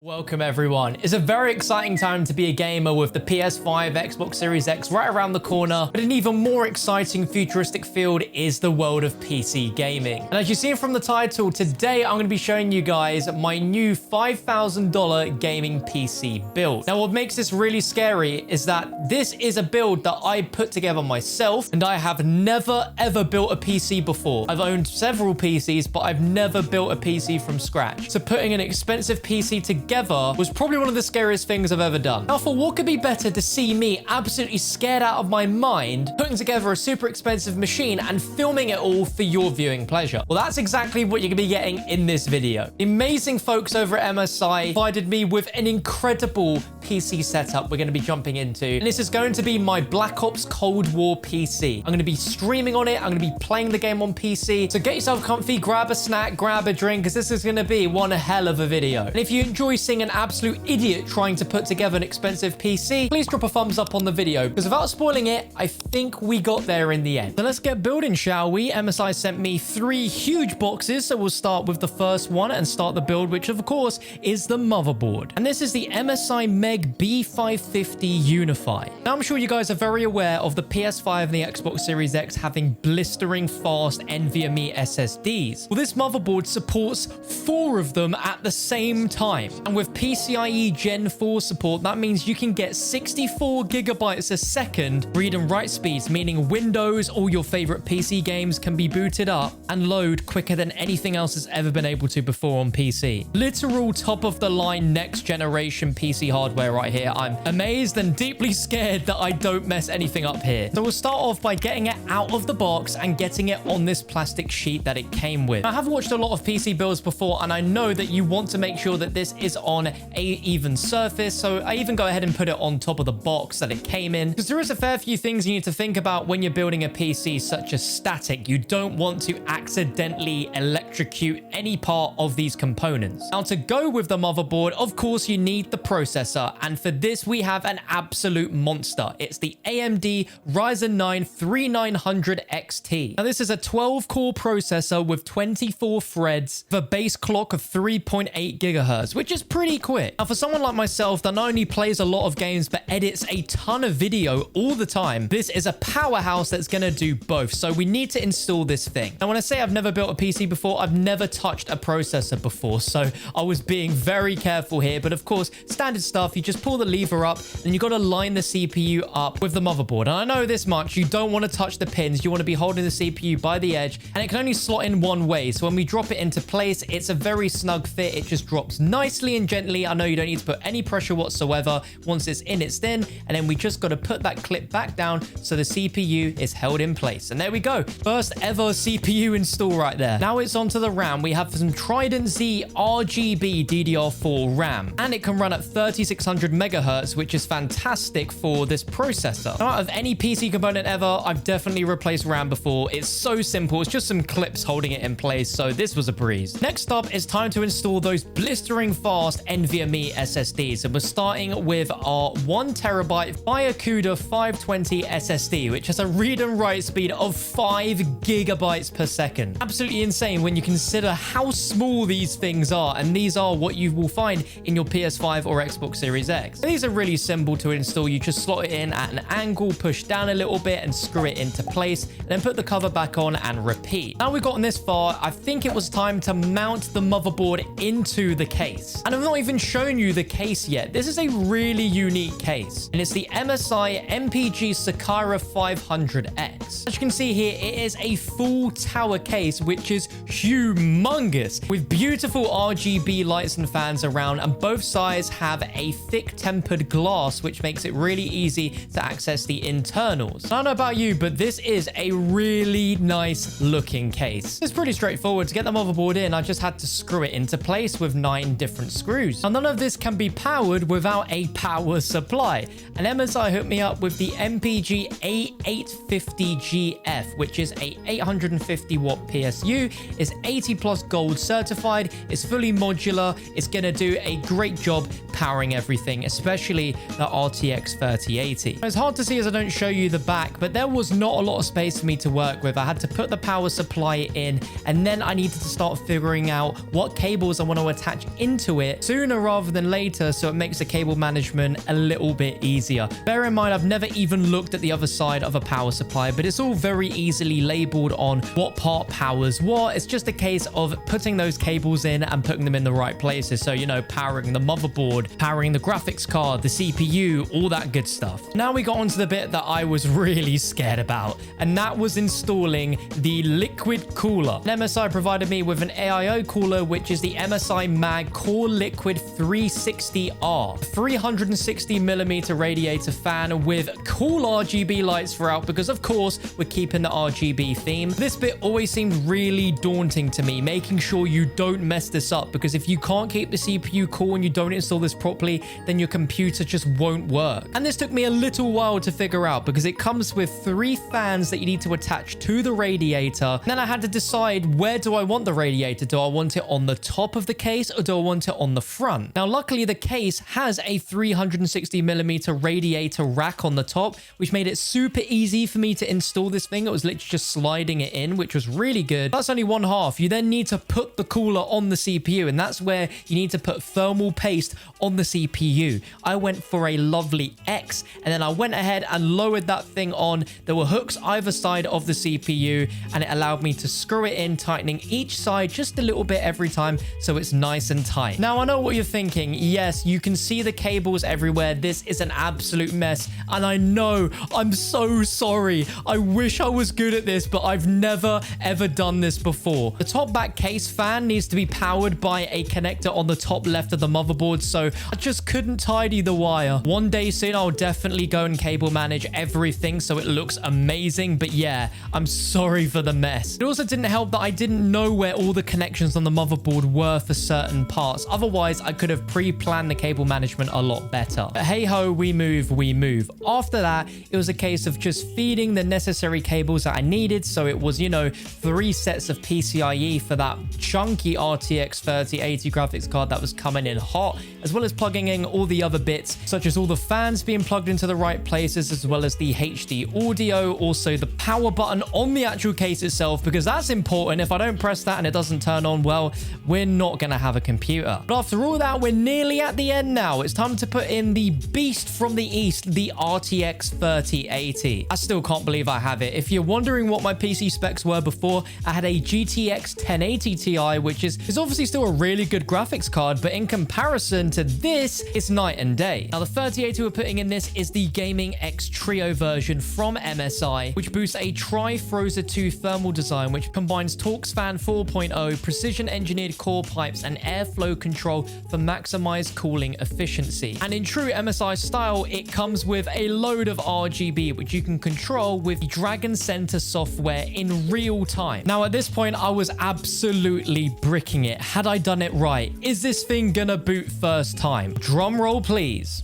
Welcome everyone. It's a very exciting time to be a gamer with the PS5, Xbox Series X right around the corner, but an even more exciting futuristic field is the world of PC gaming. And as you see from the title, today I'm going to be showing you guys my new $5,000 gaming PC build. Now what makes this really scary is that this is a build that I put together myself, and I have never ever built a PC before. I've owned several PCs, but I've never built a PC from scratch. So putting an expensive PC together was probably one of the scariest things I've ever done. Now, for what could be better to see me absolutely scared out of my mind, putting together a super expensive machine and filming it all for your viewing pleasure? Well, that's exactly what you're gonna be getting in this video. The amazing folks over at MSI provided me with an incredible PC setup we're gonna be jumping into. And this is going to be my Black Ops Cold War PC. I'm gonna be streaming on it. I'm gonna be playing the game on PC. So get yourself comfy, grab a snack, grab a drink, because this is gonna be one hell of a video. And if you enjoy seeing an absolute idiot trying to put together an expensive PC, please drop a thumbs up on the video, because without spoiling it, I think we got there in the end. So let's get building, shall we? MSI sent me 3 huge boxes, so we'll start with the first one and start the build, which of course is the motherboard. And this is the MSI Meg B550 Unify. Now I'm sure you guys are very aware of the PS5 and the Xbox Series X having blistering fast NVMe SSDs. Well, this motherboard supports 4 of them at the same time. And with PCIe Gen 4 support, that means you can get 64 gigabytes a second read and write speeds, meaning Windows or your favorite PC games can be booted up and load quicker than anything else has ever been able to before on PC. Literal top of the line next generation PC hardware right here. I'm amazed and deeply scared that I don't mess anything up here. So we'll start off by getting it out of the box and getting it on this plastic sheet that it came with. I have watched a lot of PC builds before, and I know that you want to make sure that this is on a even surface, so I even go ahead and put it on top of the box that it came in, because there is a fair few things you need to think about when you're building a PC, such as static. You don't want to accidentally electrocute any part of these components. Now, to go with the motherboard, of course you need the processor, and for this we have an absolute monster. It's the AMD Ryzen 9 3900 XT. Now this is a 12-core processor with 24 threads, with a base clock of 3.8 gigahertz, which is pretty quick. Now for someone like myself that not only plays a lot of games but edits a ton of video all the time, this is a powerhouse that's going to do both. So we need to install this thing. Now when I say I've never built a PC before, I've never touched a processor before, so I was being very careful here. But of course, standard stuff, you just pull the lever up and you got to line the CPU up with the motherboard. And I know this much, you don't want to touch the pins. You want to be holding the CPU by the edge, and it can only slot in one way. So when we drop it into place, it's a very snug fit. It just drops nicely and gently. I know you don't need to put any pressure whatsoever. Once it's in, it's in, and then we just got to put that clip back down so the CPU is held in place. And there we go. First ever CPU install right there. Now it's onto the RAM. We have some Trident Z RGB DDR4 RAM, and it can run at 3600 megahertz, which is fantastic for this processor. Now, out of any PC component ever, I've definitely replaced RAM before. It's so simple. It's just some clips holding it in place, so this was a breeze. Next up, it's time to install those blistering fast NVMe SSDs, and we're starting with our 1TB Byakuda 520 SSD, which has a read and write speed of 5 gigabytes per second. Absolutely insane when you consider how small these things are, and these are what you will find in your PS5 or Xbox Series X. These are really simple to install. You just slot it in at an angle, push down a little bit and screw it into place, and then put the cover back on and repeat. Now we've gotten this far, I think it was time to mount the motherboard into the case. And I've not even shown you the case yet. This is a really unique case, and it's the MSI MPG Sakura 500X. As you can see here, it is a full tower case, which is humongous, with beautiful RGB lights and fans around, and both sides have a thick tempered glass, which makes it really easy to access the internals. I don't know about you, but this is a really nice looking case. It's pretty straightforward. To get the motherboard in, I just had to screw it into place with 9 different screws. Now none of this can be powered without a power supply, and MSI hooked me up with the MPG A850GF, which is a 850 watt PSU. It's 80 plus gold certified. It's fully modular. It's gonna do a great job powering everything, especially the RTX 3080. It's hard to see as I don't show you the back, but there was not a lot of space for me to work with. I had to put the power supply in, and then I needed to start figuring out what cables I want to attach into it sooner rather than later, so it makes the cable management a little bit easier. Bear in mind, I've never even looked at the other side of a power supply, but it's all very easily labeled on what part powers what. It's just a case of putting those cables in and putting them in the right places. So, you know, powering the motherboard, powering the graphics card, the CPU, all that good stuff. Now we got onto the bit that I was really scared about, and that was installing the liquid cooler. MSI provided me with an AIO cooler, which is the MSI Mag Core Liquid 360R, 360mm radiator fan with cool RGB lights throughout, because of course we're keeping the RGB theme. This bit always seemed really daunting to me, making sure you don't mess this up, because if you can't keep the CPU cool and you don't install this properly, then your computer just won't work. And this took me a little while to figure out, because it comes with 3 fans that you need to attach to the radiator. And then I had to decide, where do I want the radiator? Do I want it on the top of the case, or do I want it on the front? Now, luckily the case has a 360mm radiator rack on the top, which made it super easy for me to install this thing. It was literally just sliding it in, which was really good. That's only one half. You then need to put the cooler on the CPU, and that's where you need to put thermal paste on the CPU. I went for a lovely X, and then I went ahead and lowered that thing on. There were hooks either side of the CPU, and it allowed me to screw it in, tightening each side just a little bit every time, so it's nice and tight. Now, I know what you're thinking. Yes, you can see the cables everywhere. This is an absolute mess, and I know, I'm so sorry. I wish I was good at this, but I've never ever done this before. The top back case fan needs to be powered by a connector on the top left of the motherboard, so I just couldn't tidy the wire. One day soon, I'll definitely go and cable manage everything so it looks amazing, but yeah, I'm sorry for the mess. It also didn't help that I didn't know where all the connections on the motherboard were for certain parts. Otherwise, I could have pre-planned the cable management a lot better. But hey ho, we move, we move. After that, it was a case of just feeding the necessary cables that I needed. So it was, you know, 3 sets of PCIe for that chunky RTX 3080 graphics card that was coming in hot, as well as plugging in all the other bits, such as all the fans being plugged into the right places, as well as the HD audio, also the power button on the actual case itself, because that's important. If I don't press that and it doesn't turn on, well, we're not going to have a computer. But after all that, we're nearly at the end now. It's time to put in the beast from the east, the RTX 3080. I still can't believe I have it. If you're wondering what my PC specs were before, I had a GTX 1080 Ti, which is obviously still a really good graphics card, but in comparison to this, it's night and day. Now, the 3080 we're putting in this is the Gaming X Trio version from MSI, which boosts a Tri-Frozer 2 thermal design, which combines TorqueFan 4.0, precision-engineered core pipes, and airflow control for maximized cooling efficiency. And in true MSI style, it comes with a load of RGB, which you can control with the Dragon Center software in real time. Now, at this point, I was absolutely bricking it. Had I done it right? Is this thing gonna boot first time? Drum roll, please.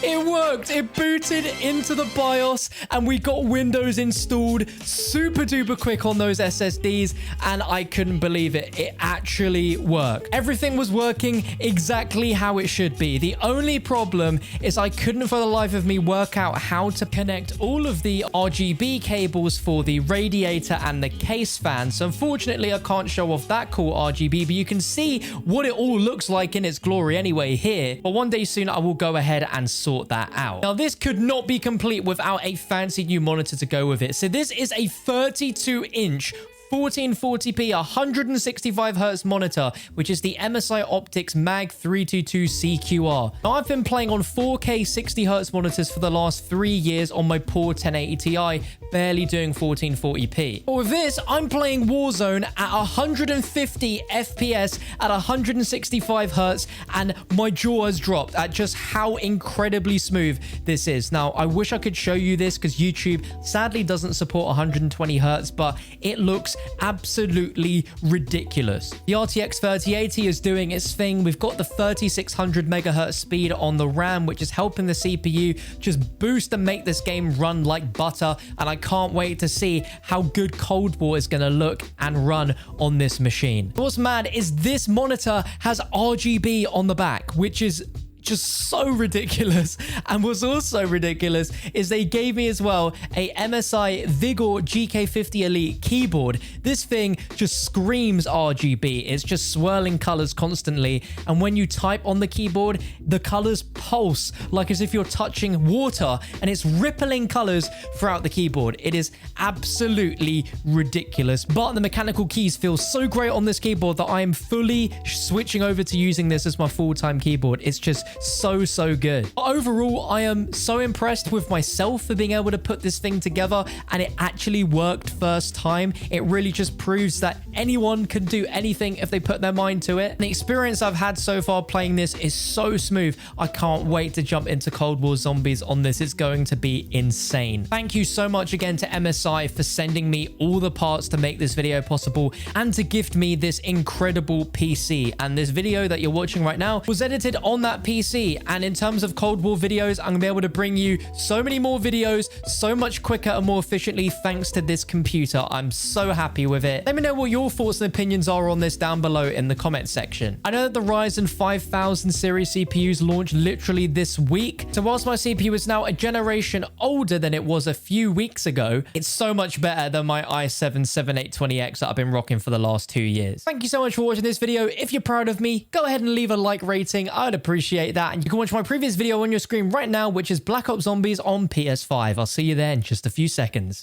It worked. It booted into the BIOS, and we got Windows installed super duper quick on those SSDs, and I couldn't believe it. It actually worked. Everything was working exactly how it should be. The only problem is I couldn't for the life of me work out how to connect all of the RGB cables for the radiator and the case fan. So unfortunately, I can't show off that cool RGB, but you can see what it all looks like in its glory anyway here. But one day soon, I will go ahead and sort that out. Now, this could not be complete without a fancy new monitor to go with it. So this is a 32-inch 1440p 165Hz monitor, which is the MSI Optics Mag 322 CQR. Now, I've been playing on 4K 60Hz monitors for the last 3 years on my poor 1080 Ti, barely doing 1440p. But with this, I'm playing Warzone at 150 FPS at 165Hz, and my jaw has dropped at just how incredibly smooth this is. Now, I wish I could show you this because YouTube sadly doesn't support 120Hz, but it looks looks absolutely ridiculous. The RTX 3080 is doing its thing. We've got the 3600 megahertz speed on the RAM, which is helping the CPU just boost and make this game run like butter. And I can't wait to see how good Cold War is going to look and run on this machine. What's mad is this monitor has RGB on the back, which is just so ridiculous. And what's also ridiculous is they gave me as well a MSI Vigor GK50 Elite keyboard. This thing just screams RGB. It's just swirling colors constantly, and when you type on the keyboard, the colors pulse like as if you're touching water, and it's rippling colors throughout the keyboard. It is absolutely ridiculous, but the mechanical keys feel so great on this keyboard that I am fully switching over to using this as my full-time keyboard. It's just so good. But overall, I am so impressed with myself for being able to put this thing together, and it actually worked first time. It really just proves that anyone can do anything if they put their mind to it. And the experience I've had so far playing this is so smooth. I can't wait to jump into Cold War Zombies on this. It's going to be insane. Thank you so much again to MSI for sending me all the parts to make this video possible and to gift me this incredible PC. And this video that you're watching right now was edited on that PC. And in terms of Cold War videos, I'm gonna be able to bring you so many more videos so much quicker and more efficiently thanks to this computer. I'm so happy with it. Let me know what your thoughts and opinions are on this down below in the comment section. I know that the Ryzen 5000 series CPUs launched literally this week. So whilst my CPU is now a generation older than it was a few weeks ago, it's so much better than my i7-7820X that I've been rocking for the last 2 years. Thank you so much for watching this video. If you're proud of me, go ahead and leave a like rating. I'd appreciate that. And you can watch my previous video on your screen right now, which is Black Ops Zombies on PS5. I'll see you there in just a few seconds.